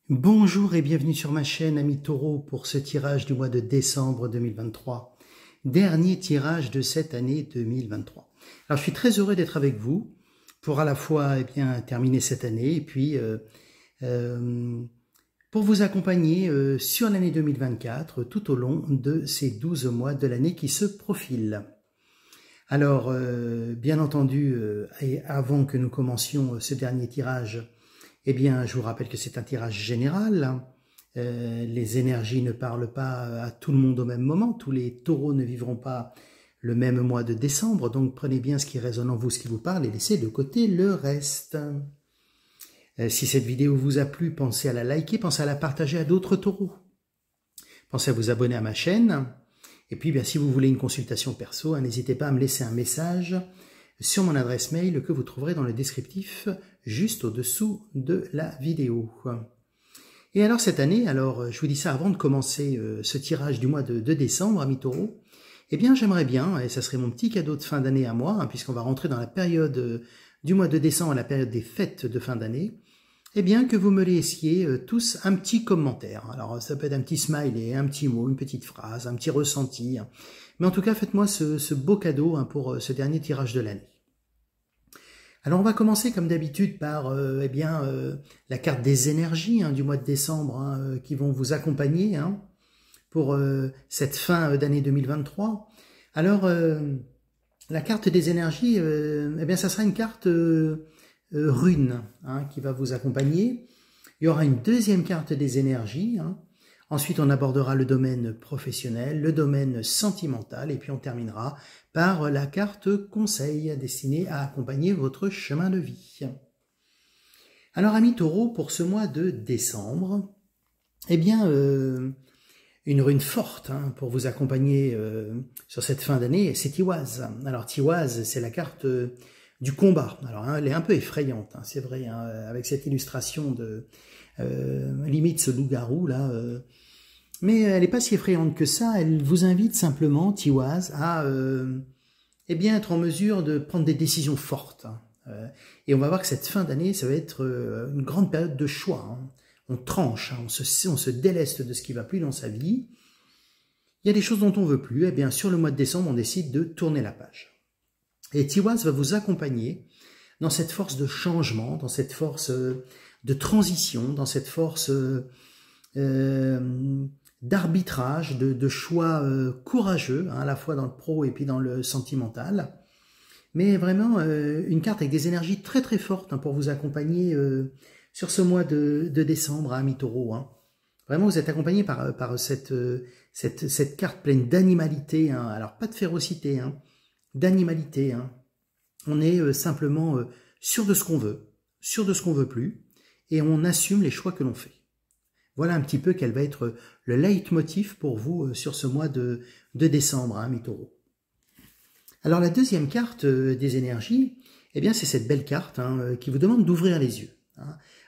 Bonjour et bienvenue sur ma chaîne Ami Taureau pour ce tirage du mois de décembre 2023. Dernier tirage de cette année 2023. Alors je suis très heureux d'être avec vous pour à la fois terminer cette année et puis pour vous accompagner sur l'année 2024 tout au long de ces 12 mois de l'année qui se profilent. Alors bien entendu, et avant que nous commencions ce dernier tirage, je vous rappelle que c'est un tirage général. Les énergies ne parlent pas à tout le monde au même moment. Tous les taureaux ne vivront pas le même mois de décembre. Donc prenez bien ce qui résonne en vous, ce qui vous parle, et laissez de côté le reste. Si cette vidéo vous a plu, pensez à la liker, pensez à la partager à d'autres taureaux. Pensez à vous abonner à ma chaîne. Et puis, si vous voulez une consultation perso, n'hésitez pas à me laisser un message sur mon adresse mail que vous trouverez dans le descriptif juste au-dessous de la vidéo. Et alors cette année, je vous dis ça avant de commencer ce tirage du mois de décembre, Ami Taureau, j'aimerais bien, et ça serait mon petit cadeau de fin d'année à moi, puisqu'on va rentrer dans la période du mois de décembre, la période des fêtes de fin d'année, que vous me laissiez tous un petit commentaire. Alors ça peut être un petit smiley, un petit mot, une petite phrase, un petit ressenti. Mais en tout cas, faites-moi ce beau cadeau pour ce dernier tirage de l'année. Alors on va commencer comme d'habitude par la carte des énergies du mois de décembre qui vont vous accompagner pour cette fin d'année 2023. Alors la carte des énergies, ça sera une carte rune qui va vous accompagner. Il y aura une deuxième carte des énergies. Ensuite, on abordera le domaine professionnel, le domaine sentimental, et puis on terminera par la carte conseil destinée à accompagner votre chemin de vie. Alors, Ami Taureau, pour ce mois de décembre, une rune forte pour vous accompagner sur cette fin d'année, c'est Tiwaz. Alors, Tiwaz, c'est la carte du combat. Alors, elle est un peu effrayante, c'est vrai, avec cette illustration de limite ce loup-garou là. Mais elle n'est pas si effrayante que ça. Elle vous invite simplement, Tiwaz, à être en mesure de prendre des décisions fortes. Et on va voir que cette fin d'année, ça va être une grande période de choix. On tranche, on se déleste de ce qui ne va plus dans sa vie. Il y a des choses dont on ne veut plus. Sur le mois de décembre, on décide de tourner la page. Et Tiwaz va vous accompagner dans cette force de changement, dans cette force de transition, dans cette force d'arbitrage, de choix courageux, à la fois dans le pro et puis dans le sentimental. Mais vraiment une carte avec des énergies très très fortes pour vous accompagner sur ce mois de décembre, Ami Taureau. Vraiment, vous êtes accompagné par cette carte pleine d'animalité. Alors, pas de férocité, d'animalité. On est simplement sûr de ce qu'on veut, sûr de ce qu'on veut plus, et on assume les choix que l'on fait. Voilà un petit peu quel va être le leitmotiv pour vous sur ce mois de décembre, Ami Taureau. Alors la deuxième carte des énergies, c'est cette belle carte qui vous demande d'ouvrir les yeux.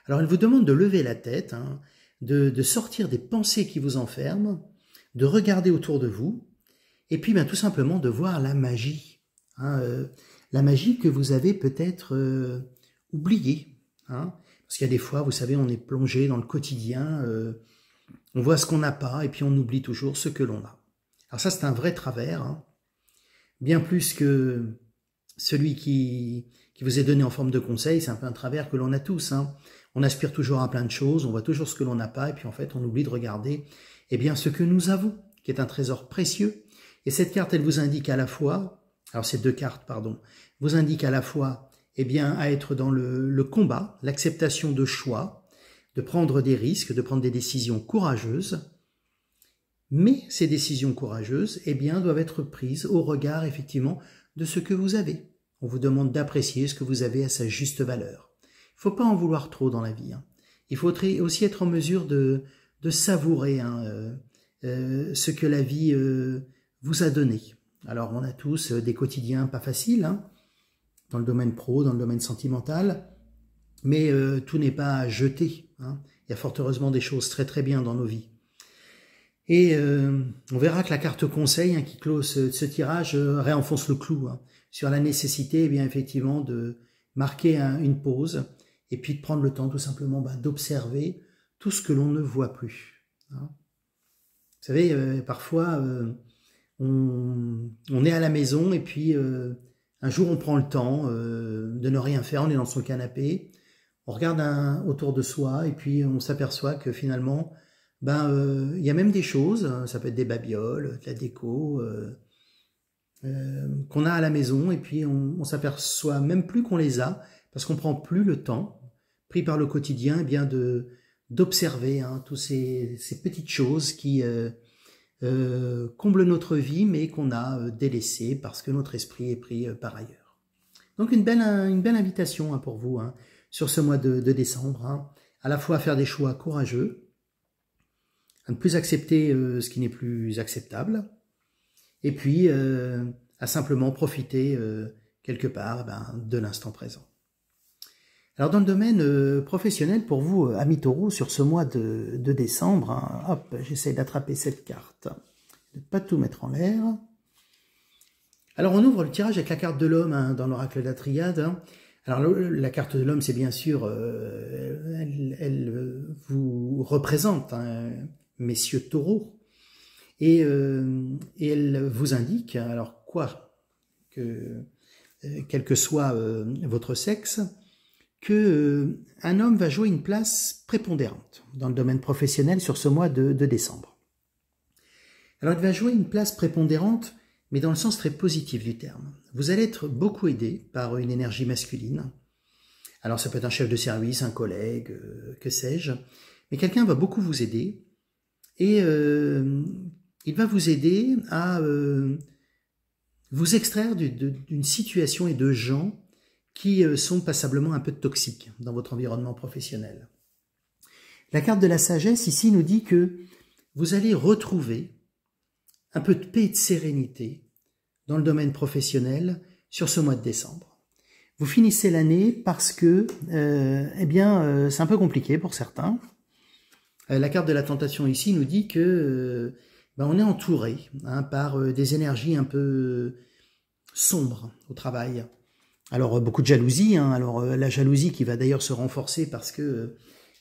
Alors elle vous demande de lever la tête, de sortir des pensées qui vous enferment, de regarder autour de vous, et puis tout simplement de voir la magie. La magie que vous avez peut-être oubliée. Parce qu'il y a des fois, vous savez, on est plongé dans le quotidien, on voit ce qu'on n'a pas et puis on oublie toujours ce que l'on a. Alors ça, c'est un vrai travers, bien plus que celui qui vous est donné en forme de conseil, c'est un peu un travers que l'on a tous. On aspire toujours à plein de choses, on voit toujours ce que l'on n'a pas et puis en fait, on oublie de regarder ce que nous avons, qui est un trésor précieux. Et cette carte, elle vous indique à la fois, alors ces deux cartes, pardon, vous indiquent à la fois à être dans le combat, l'acceptation de choix, de prendre des risques, de prendre des décisions courageuses. Mais ces décisions courageuses, doivent être prises au regard, effectivement, de ce que vous avez. On vous demande d'apprécier ce que vous avez à sa juste valeur. Il ne faut pas en vouloir trop dans la vie. Il faut aussi être en mesure de savourer ce que la vie vous a donné. Alors, on a tous des quotidiens pas faciles, dans le domaine pro, dans le domaine sentimental, mais tout n'est pas à jeter. Il y a fort heureusement des choses très très bien dans nos vies. Et on verra que la carte conseil qui close ce tirage réenfonce le clou sur la nécessité effectivement de marquer une pause et puis de prendre le temps tout simplement d'observer tout ce que l'on ne voit plus. Hein. Vous savez, parfois, on est à la maison et puis un jour on prend le temps de ne rien faire, on est dans son canapé, on regarde autour de soi et puis on s'aperçoit que finalement, il y a même des choses, ça peut être des babioles, de la déco, qu'on a à la maison et puis on s'aperçoit même plus qu'on les a parce qu'on prend plus le temps, pris par le quotidien, d'observer tous ces petites choses qui comblent notre vie mais qu'on a délaissées parce que notre esprit est pris par ailleurs. Donc une belle invitation pour vous sur ce mois de décembre, à la fois à faire des choix courageux, à ne plus accepter ce qui n'est plus acceptable, et puis à simplement profiter quelque part de l'instant présent. Alors dans le domaine professionnel, pour vous, amis taureaux, sur ce mois de décembre, hop, j'essaie d'attraper cette carte, de ne pas tout mettre en l'air. Alors on ouvre le tirage avec la carte de l'homme dans l'oracle de la triade. Alors la carte de l'homme, c'est bien sûr, elle vous représente, messieurs taureaux, et elle vous indique, alors quel que soit votre sexe, que un homme va jouer une place prépondérante dans le domaine professionnel sur ce mois de décembre. Alors il va jouer une place prépondérante, mais dans le sens très positif du terme. Vous allez être beaucoup aidé par une énergie masculine. Alors ça peut être un chef de service, un collègue, que sais-je, mais quelqu'un va beaucoup vous aider et il va vous aider à vous extraire d'une situation et de gens qui sont passablement un peu toxiques dans votre environnement professionnel. La carte de la sagesse ici nous dit que vous allez retrouver un peu de paix et de sérénité dans le domaine professionnel sur ce mois de décembre. Vous finissez l'année parce que c'est un peu compliqué pour certains. La carte de la tentation ici nous dit que on est entouré par des énergies un peu sombres au travail. Alors beaucoup de jalousie, alors la jalousie qui va d'ailleurs se renforcer parce que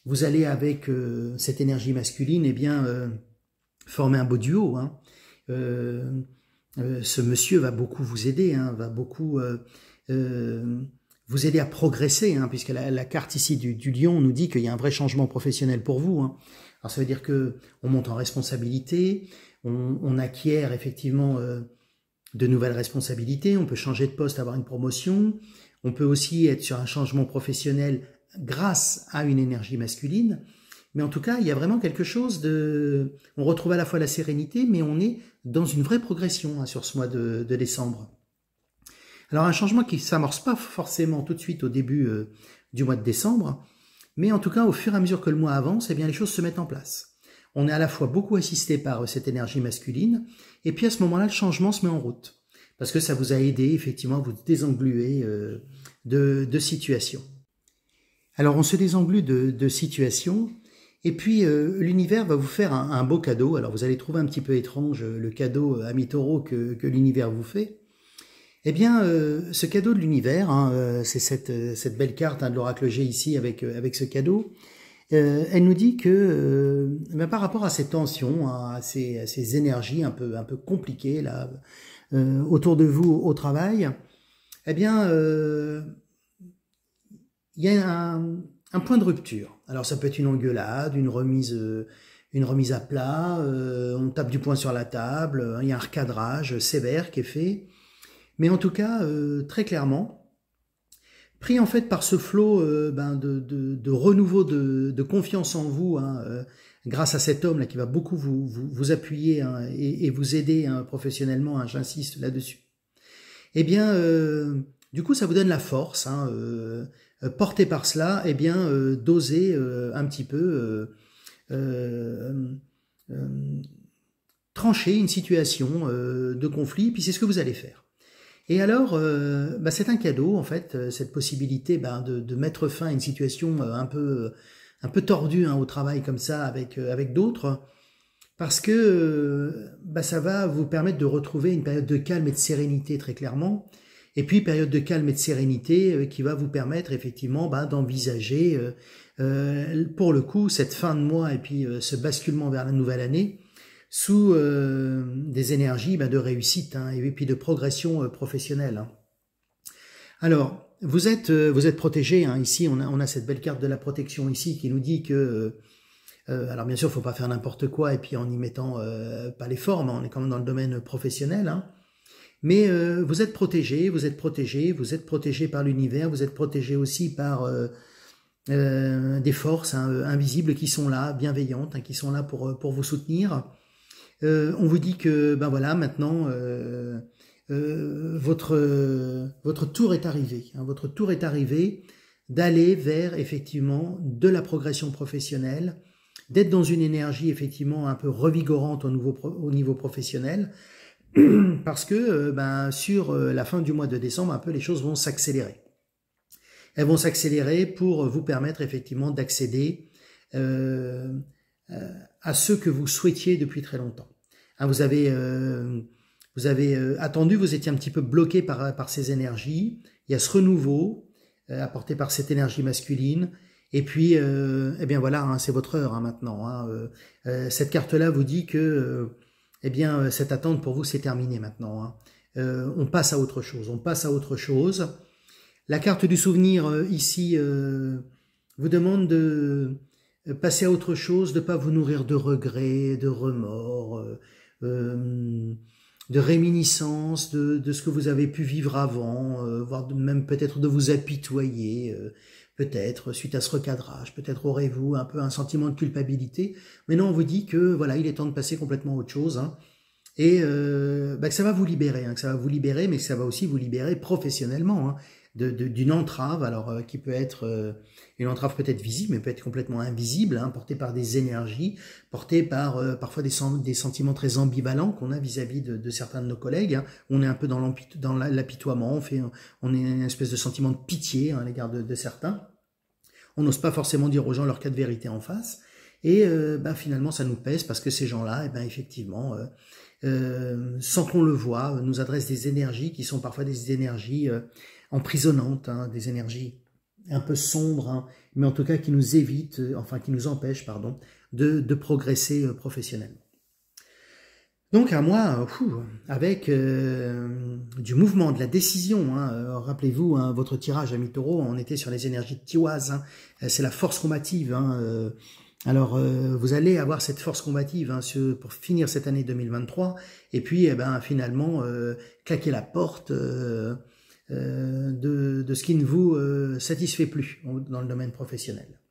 vous allez avec cette énergie masculine former un beau duo. Ce monsieur va beaucoup vous aider, va beaucoup vous aider à progresser, puisque la carte ici du lion nous dit qu'il y a un vrai changement professionnel pour vous. Alors ça veut dire que on monte en responsabilité, on acquiert effectivement de nouvelles responsabilités, on peut changer de poste, avoir une promotion, on peut aussi être sur un changement professionnel grâce à une énergie masculine, mais en tout cas, il y a vraiment quelque chose on retrouve à la fois la sérénité, mais on est dans une vraie progression sur ce mois de décembre. Alors un changement qui ne s'amorce pas forcément tout de suite au début du mois de décembre, mais en tout cas, au fur et à mesure que le mois avance, les choses se mettent en place. On est à la fois beaucoup assisté par cette énergie masculine, et puis à ce moment-là, le changement se met en route. Parce que ça vous a aidé, effectivement, à vous désengluer de situations. Alors, on se désenglue de situations, et puis l'univers va vous faire un beau cadeau. Alors, vous allez trouver un petit peu étrange le cadeau, ami taureau, que l'univers vous fait. Eh bien, ce cadeau de l'univers, c'est cette belle carte de l'oracle G ici avec ce cadeau. Elle nous dit que par rapport à ces tensions, à ces énergies un peu compliquées là autour de vous au travail, eh bien il y a un point de rupture. Alors ça peut être une engueulade, une remise à plat, on tape du poing sur la table, il y a un recadrage sévère qui est fait, mais en tout cas très clairement, pris en fait par ce flot de renouveau de confiance en vous, grâce à cet homme là qui va beaucoup vous appuyer et vous aider professionnellement, j'insiste là-dessus. Eh bien, du coup, ça vous donne la force, porté par cela, d'oser un petit peu trancher une situation de conflit, puis c'est ce que vous allez faire. Et alors, c'est un cadeau, en fait, cette possibilité de mettre fin à une situation un peu tordue au travail comme ça avec d'autres, parce que ça va vous permettre de retrouver une période de calme et de sérénité très clairement, Et puis période de calme et de sérénité qui va vous permettre effectivement d'envisager pour le coup cette fin de mois et puis ce basculement vers la nouvelle année sous des énergies de réussite et puis de progression professionnelle. Alors, vous êtes protégé. Ici, on a cette belle carte de la protection ici qui nous dit que, alors bien sûr, il ne faut pas faire n'importe quoi et puis en y mettant pas les formes, on est quand même dans le domaine professionnel. Mais vous êtes protégé, vous êtes protégé par l'univers, vous êtes protégé aussi par des forces invisibles qui sont là, bienveillantes, qui sont là pour vous soutenir. On vous dit que voilà, maintenant votre tour est arrivé. Votre tour est arrivé d'aller vers effectivement de la progression professionnelle, d'être dans une énergie effectivement un peu revigorante au niveau professionnel, parce que sur la fin du mois de décembre, un peu les choses vont s'accélérer. Elles vont s'accélérer pour vous permettre effectivement d'accéder à ce que vous souhaitiez depuis très longtemps. Vous avez attendu, vous étiez un petit peu bloqué par ces énergies. Il y a ce renouveau apporté par cette énergie masculine. Et puis, eh bien voilà, c'est votre heure maintenant. Cette carte-là vous dit que, eh bien, cette attente pour vous, c'est terminé maintenant. On passe à autre chose. On passe à autre chose. La carte du souvenir ici vous demande de passer à autre chose, de ne pas vous nourrir de regrets, de remords, de réminiscences, de ce que vous avez pu vivre avant, voire même peut-être de vous apitoyer, peut-être suite à ce recadrage, peut-être aurez-vous un peu un sentiment de culpabilité, mais non, on vous dit que voilà, il est temps de passer complètement à autre chose, et que ça va vous libérer, mais que ça va aussi vous libérer professionnellement, d'une entrave, alors qui peut être une entrave peut-être visible, mais peut être complètement invisible, portée par des énergies, portée par parfois des sentiments très ambivalents qu'on a vis-à-vis de certains de nos collègues. On est un peu dans l'apitoiement, on est une espèce de sentiment de pitié à l'égard de certains. On n'ose pas forcément dire aux gens leur cas de vérité en face, et finalement ça nous pèse parce que ces gens-là, effectivement, sans qu'on le voit, nous adressent des énergies qui sont parfois des énergies emprisonnantes, des énergies un peu sombres, mais en tout cas qui nous évitent, qui nous empêchent, de progresser professionnellement. Donc à moi, avec du mouvement, de la décision, rappelez-vous, votre tirage à mi-taureau, on était sur les énergies de Tiwaz, c'est la force combative, alors vous allez avoir cette force combative pour finir cette année 2023, et puis finalement claquer la porte de ce qui ne vous satisfait plus dans le domaine professionnel.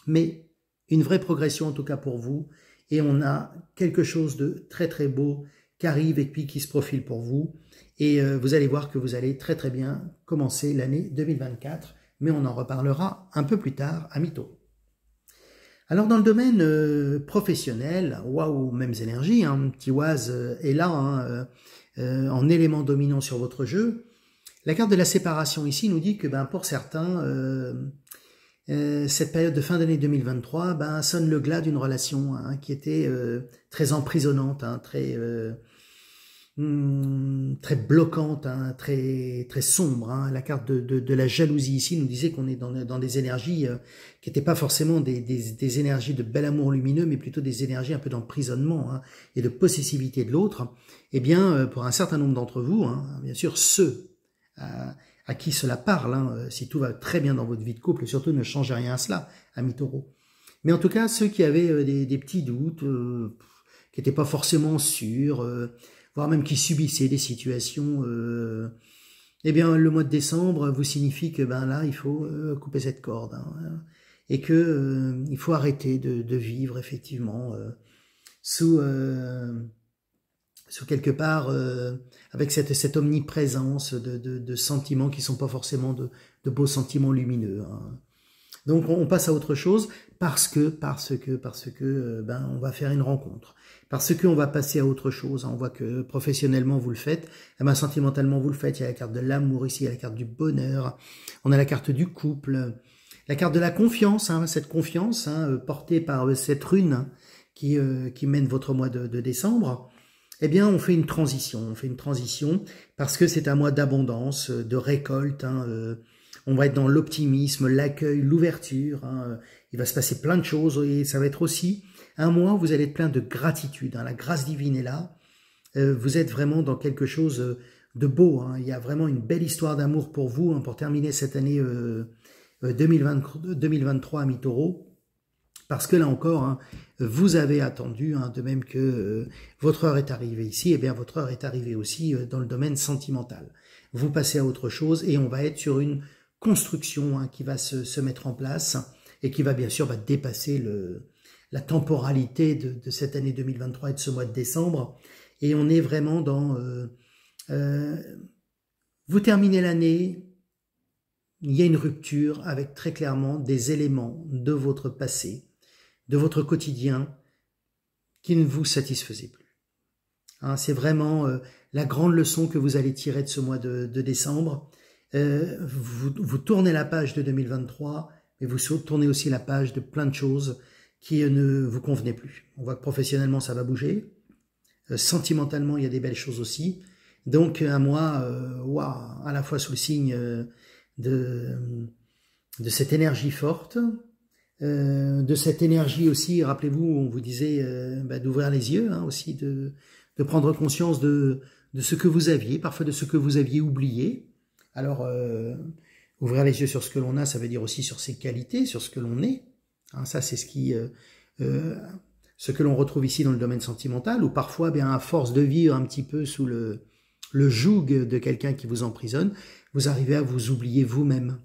Mais une vraie progression en tout cas pour vous, et on a quelque chose de très très beau qui arrive et puis qui se profile pour vous, et vous allez voir que vous allez très très bien commencer l'année 2024, mais on en reparlera un peu plus tard à mi-taureau. Alors dans le domaine professionnel, waouh, mêmes énergies, Tiwaz est là en élément dominant sur votre jeu. La carte de la séparation ici nous dit que pour certains, cette période de fin d'année 2023 sonne le glas d'une relation qui était très emprisonnante, très bloquante, très sombre. La carte de la jalousie ici nous disait qu'on est dans des énergies qui n'étaient pas forcément des énergies de bel amour lumineux, mais plutôt des énergies un peu d'emprisonnement et de possessivité de l'autre. Eh bien, pour un certain nombre d'entre vous, bien sûr ceux à qui cela parle, si tout va très bien dans votre vie de couple, surtout ne changez rien à cela, à mi-taureau. Mais en tout cas, ceux qui avaient des petits doutes, qui n'étaient pas forcément sûrs, voire même qui subissaient des situations, eh bien le mois de décembre vous signifie que là il faut couper cette corde, et que il faut arrêter de vivre effectivement sous quelque part avec cette omniprésence de sentiments qui sont pas forcément de beaux sentiments lumineux. Donc on passe à autre chose parce que on va faire une rencontre, parce que on va passer à autre chose. On voit que professionnellement vous le faites, sentimentalement vous le faites. Il y a la carte de l'amour ici, il y a la carte du bonheur, on a la carte du couple, la carte de la confiance, cette confiance portée par cette rune qui mène votre mois de décembre. Eh bien, on fait une transition. On fait une transition parce que c'est un mois d'abondance, de récolte. On va être dans l'optimisme, l'accueil, l'ouverture. Il va se passer plein de choses et ça va être aussi un mois où vous allez être plein de gratitude. La grâce divine est là. Vous êtes vraiment dans quelque chose de beau. Il y a vraiment une belle histoire d'amour pour vous pour terminer cette année 2023 à mi-taureau. Parce que là encore, vous avez attendu, de même que votre heure est arrivée ici, et bien votre heure est arrivée aussi dans le domaine sentimental. Vous passez à autre chose et on va être sur une construction qui va se mettre en place et qui va bien sûr dépasser la temporalité de cette année 2023 et de ce mois de décembre. Et on est vraiment dans... vous terminez l'année, il y a une rupture avec très clairement des éléments de votre passé, de votre quotidien qui ne vous satisfaisait plus. C'est vraiment la grande leçon que vous allez tirer de ce mois de décembre. Vous tournez la page de 2023, mais vous tournez aussi la page de plein de choses qui ne vous convenaient plus. On voit que professionnellement, ça va bouger. Sentimentalement, il y a des belles choses aussi. Donc, un mois à la fois sous le signe de cette énergie forte, de cette énergie aussi, rappelez-vous, on vous disait d'ouvrir les yeux, aussi de prendre conscience de ce que vous aviez, parfois de ce que vous aviez oublié. Alors, ouvrir les yeux sur ce que l'on a, ça veut dire aussi sur ses qualités, sur ce que l'on est. Ça, c'est ce que l'on retrouve ici dans le domaine sentimental, où parfois, à force de vivre un petit peu sous le joug de quelqu'un qui vous emprisonne, vous arrivez à vous oublier vous-même.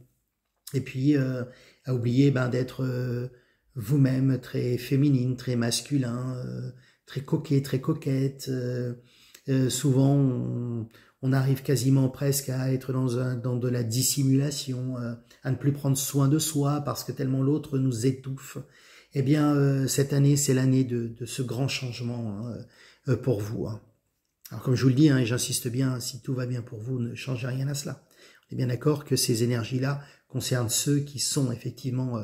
Et puis, à oublier d'être vous-même très féminine, très masculin, très coquet, très coquette. Souvent, on arrive quasiment presque à être dans de la dissimulation, à ne plus prendre soin de soi parce que tellement l'autre nous étouffe. Eh bien, cette année, c'est l'année de ce grand changement pour vous. Alors, comme je vous le dis, et j'insiste bien, si tout va bien pour vous, ne changez rien à cela. On est bien d'accord que ces énergies-là concernent ceux qui sont effectivement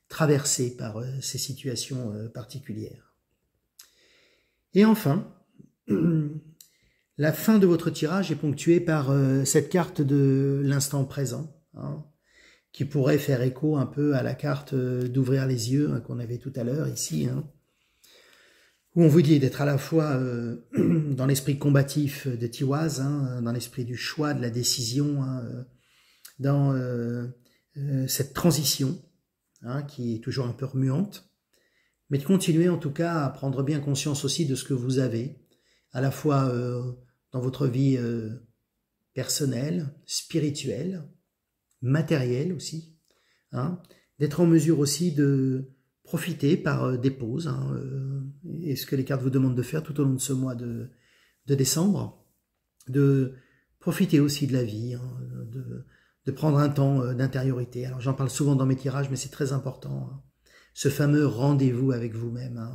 traversés par ces situations particulières. Et enfin, la fin de votre tirage est ponctuée par cette carte de l'instant présent, qui pourrait faire écho un peu à la carte d'ouvrir les yeux qu'on avait tout à l'heure ici, où on vous dit d'être à la fois dans l'esprit combatif de Tiwaz, dans l'esprit du choix, de la décision, dans cette transition qui est toujours un peu remuante, mais de continuer en tout cas à prendre bien conscience aussi de ce que vous avez, à la fois dans votre vie personnelle, spirituelle, matérielle aussi, d'être en mesure aussi de profiter par des pauses, et ce que les cartes vous demandent de faire tout au long de ce mois de décembre, de profiter aussi de la vie, de prendre un temps d'intériorité. Alors j'en parle souvent dans mes tirages, mais c'est très important, ce fameux rendez-vous avec vous-même.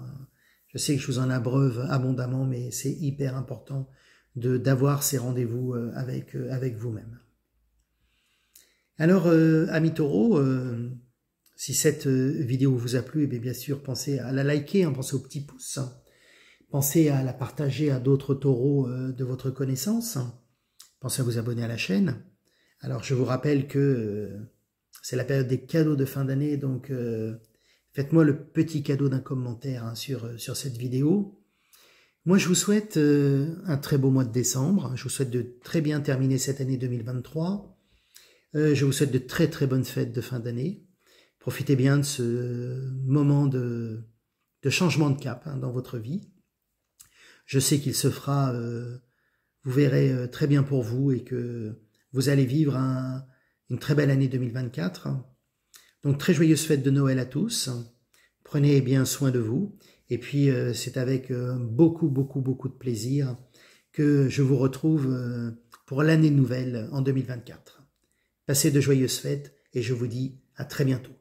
Je sais que je vous en abreuve abondamment, mais c'est hyper important d'avoir ces rendez-vous avec vous-même. Alors, amis taureaux, si cette vidéo vous a plu, bien sûr, pensez à la liker, pensez au petit pouce, pensez à la partager à d'autres taureaux de votre connaissance, pensez à vous abonner à la chaîne. Alors, je vous rappelle que c'est la période des cadeaux de fin d'année, donc faites-moi le petit cadeau d'un commentaire sur cette vidéo. Moi, je vous souhaite un très beau mois de décembre. Je vous souhaite de très bien terminer cette année 2023. Je vous souhaite de très très bonnes fêtes de fin d'année. Profitez bien de ce moment de changement de cap dans votre vie. Je sais qu'il se fera, vous verrez, très bien pour vous et que vous allez vivre une très belle année 2024. Donc, très joyeuses fêtes de Noël à tous. Prenez bien soin de vous. Et puis, c'est avec beaucoup de plaisir que je vous retrouve pour l'année nouvelle en 2024. Passez de joyeuses fêtes et je vous dis à très bientôt.